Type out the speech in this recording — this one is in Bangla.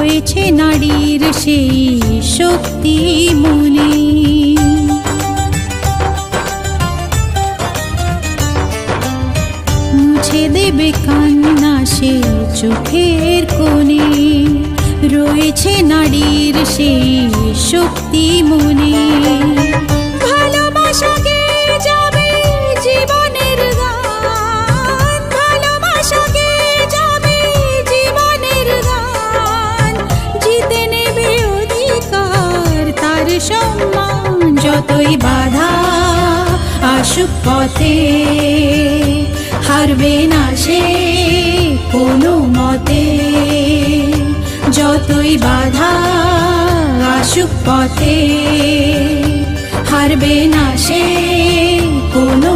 রয়েছে নারীর সেই শক্তি মনে। মুছে দেবে কান্না সে চোখের কোণে, রয়েছে নারীর সেই শক্তি মনে। ভালোবাসাকে যাবে জীবনের গান, ভালোবাসাকে যাবে জীবনের গান, জিতে নেবে অধিকার তার সম্মান। যতই বাধা আসুক পথে, হারবে না সে কোনো মতে। যতই বাধা আসুক পথে, হারবে না সে কোনো